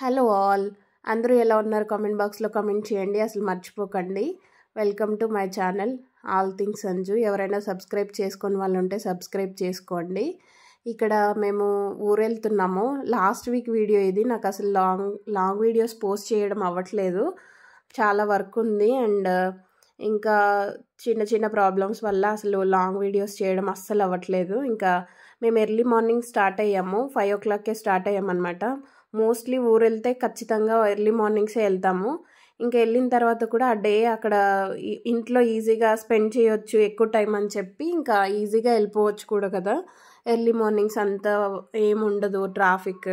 Hello all, అందరూ ఎలా ఉన్నారు? కామెంట్ బాక్స్లో కామెంట్ చేయండి, అసలు మర్చిపోకండి. Welcome to my channel all things Sanju. ఎవరైనా సబ్స్క్రైబ్ చేసుకొని వాళ్ళు ఉంటే సబ్స్క్రైబ్ చేసుకోండి. ఇక్కడ మేము ఊరెళ్తున్నాము. లాస్ట్ వీక్ వీడియో ఇది. నాకు అసలు లాంగ్ వీడియోస్ పోస్ట్ చేయడం అవ్వట్లేదు, చాలా వర్క్ ఉంది. అండ్ ఇంకా చిన్న చిన్న ప్రాబ్లమ్స్ వల్ల అసలు లాంగ్ వీడియోస్ చేయడం అస్సలు అవ్వట్లేదు. ఇంకా మేము ఎర్లీ మార్నింగ్ స్టార్ట్ అయ్యాము, 5 o'clockకే స్టార్ట్ అయ్యామన్నమాట. మోస్ట్లీ ఊరు వెళ్తే ఖచ్చితంగా ఎర్లీ మార్నింగ్సే వెళ్తాము. ఇంకా వెళ్ళిన తర్వాత కూడా ఆ డే అక్కడ ఇంట్లో ఈజీగా స్పెండ్ చేయొచ్చు, ఎక్కువ టైం అని చెప్పి ఇంకా ఈజీగా వెళ్ళిపోవచ్చు కూడా కదా. ఎర్లీ మార్నింగ్స్ అంతా ఏముండదు, ట్రాఫిక్,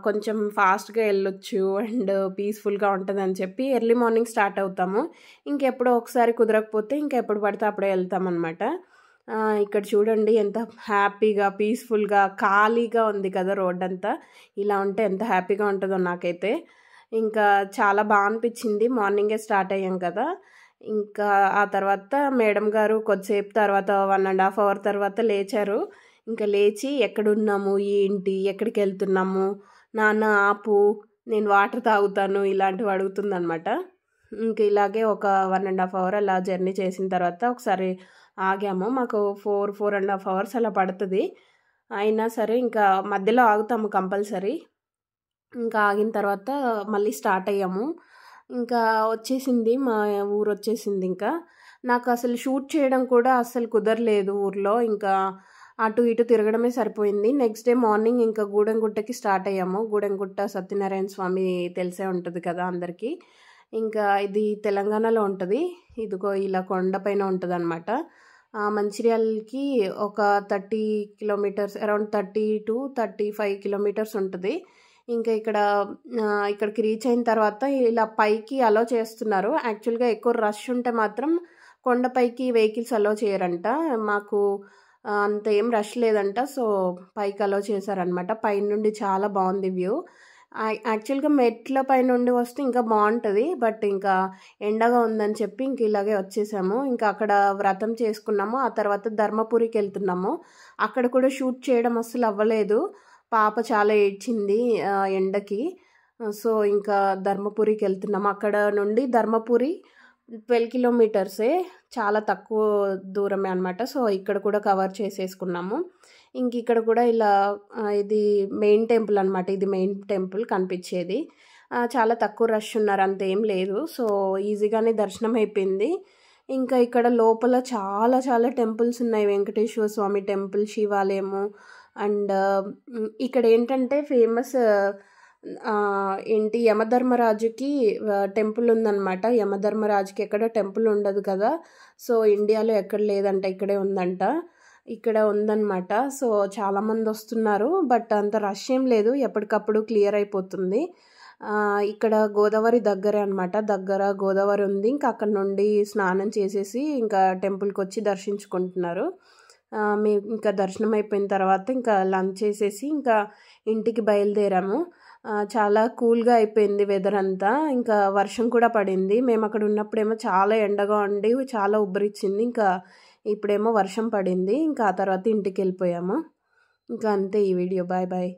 కొంచెం ఫాస్ట్గా వెళ్ళొచ్చు అండ్ పీస్ఫుల్గా ఉంటుందని చెప్పి ఎర్లీ మార్నింగ్ స్టార్ట్ అవుతాము. ఇంకెప్పుడో ఒకసారి కుదరకపోతే ఇంకెప్పుడు పడితే అప్పుడే వెళ్తామన్నమాట. ఇక్కడ చూడండి ఎంత హ్యాపీగా పీస్ఫుల్గా ఖాళీగా ఉంది కదా రోడ్ అంతా. ఇలా ఉంటే ఎంత హ్యాపీగా ఉంటుందో నాకైతే. ఇంకా చాలా బాగా అనిపించింది. మార్నింగే స్టార్ట్ అయ్యాం కదా. ఇంకా ఆ తర్వాత మేడం గారు కొద్దిసేపు తర్వాత 1.5 hour తర్వాత లేచారు. ఇంకా లేచి ఎక్కడున్నాము, ఏంటి, ఎక్కడికి వెళ్తున్నాము, నాన్న ఆపు, నేను వాటర్ తాగుతాను, ఇలాంటివి అడుగుతుందనమాట. ఇంక ఇలాగే ఒక 1.5 hour అలా జర్నీ చేసిన తర్వాత ఒకసారి ఆగాము. మాకు 4.5 hours అలా పడుతుంది. అయినా సరే ఇంకా మధ్యలో ఆగుతాము కంపల్సరీ. ఇంకా ఆగిన తర్వాత మళ్ళీ స్టార్ట్ అయ్యాము. ఇంకా వచ్చేసింది, మా ఊరు వచ్చేసింది. ఇంకా నాకు అసలు షూట్ చేయడం కూడా అస్సలు కుదరలేదు ఊర్లో. ఇంకా అటు ఇటు తిరగడమే సరిపోయింది. నెక్స్ట్ డే మార్నింగ్ ఇంకా గూడెంగుట్టకి స్టార్ట్ అయ్యాము. గూడెంగుట్ట సత్యనారాయణ స్వామి తెలిసే ఉంటుంది కదా అందరికీ. ఇంకా ఇది తెలంగాణలో ఉంటుంది. ఇదిగో ఇలా కొండపైన ఉంటుంది అనమాట. మంచిర్యాలకి ఒక 30 kilometers, అరౌండ్ 30 to 35 kilometers ఉంటుంది. ఇంకా ఇక్కడికి రీచ్ అయిన తర్వాత ఇలా పైకి అలో చేస్తున్నారు. యాక్చువల్గా ఎక్కువ రష్ ఉంటే మాత్రం కొండపైకి వెహికల్స్ అలో చేయరంట. మాకు అంత ఏం రష్ లేదంట, సో పైకి అలో చేశారనమాట. పైనుండి చాలా బాగుంది వ్యూ. యాక్చువల్గా మెట్ల పైనుండి వస్తే ఇంకా బాగుంటుంది, బట్ ఇంకా ఎండగా ఉందని చెప్పి ఇంక ఇలాగే వచ్చేసాము. ఇంకా అక్కడ వ్రతం చేసుకున్నాము. ఆ తర్వాత ధర్మపురికి వెళ్తున్నాము. అక్కడ కూడా షూట్ చేయడం అస్సలు అవ్వలేదు. పాప చాలా ఏడ్చింది ఎండకి. సో ఇంకా ధర్మపురికి వెళ్తున్నాము. అక్కడ నుండి ధర్మపురి 12 kilometers, చాలా తక్కువ దూరమే అనమాట. సో ఇక్కడ కూడా కవర్ చేసేసుకున్నాము. ఇంక ఇక్కడ కూడా ఇలా ఇది మెయిన్ టెంపుల్ అనమాట. ఇది మెయిన్ టెంపుల్ కనిపించేది. చాలా తక్కువ రష్ ఉన్నారు, అంత ఏం లేదు. సో ఈజీగానే దర్శనం అయిపోయింది. ఇంకా ఇక్కడ లోపల చాలా చాలా టెంపుల్స్ ఉన్నాయి. వెంకటేశ్వర స్వామి టెంపుల్, శివాలయము. అండ్ ఇక్కడ ఏంటంటే ఫేమస్ ఏంటి, యమధర్మరాజుకి టెంపుల్ ఉందన్నమాట. యమధర్మరాజుకి ఎక్కడ టెంపుల్ ఉండదు కదా, సో ఇండియాలో ఎక్కడ లేదంట, ఇక్కడే ఉందంట. ఇక్కడ ఉందన్నమాట. సో చాలామంది వస్తున్నారు, బట్ అంత రష్ ఏం లేదు, ఎప్పటికప్పుడు క్లియర్ అయిపోతుంది. ఇక్కడ గోదావరి దగ్గరే అనమాట. దగ్గర గోదావరి ఉంది. ఇంకా అక్కడ నుండి స్నానం చేసేసి ఇంకా టెంపుల్కి వచ్చి దర్శించుకుంటున్నారు. మేము ఇంకా దర్శనం అయిపోయిన తర్వాత ఇంకా లంచ్ చేసేసి ఇంకా ఇంటికి బయలుదేరాము. చాలా కూల్గా అయిపోయింది వెదర్ అంతా. ఇంకా వర్షం కూడా పడింది. మేము అక్కడ ఉన్నప్పుడేమో చాలా ఎండగా ఉండి చాలా ఉబ్బరిచ్చింది. ఇంకా ఇప్పుడేమో వర్షం పడింది. ఇంకా ఆ తర్వాత ఇంటికి వెళ్ళిపోయాము. ఇంకా అంతే ఈ వీడియో. Bye bye.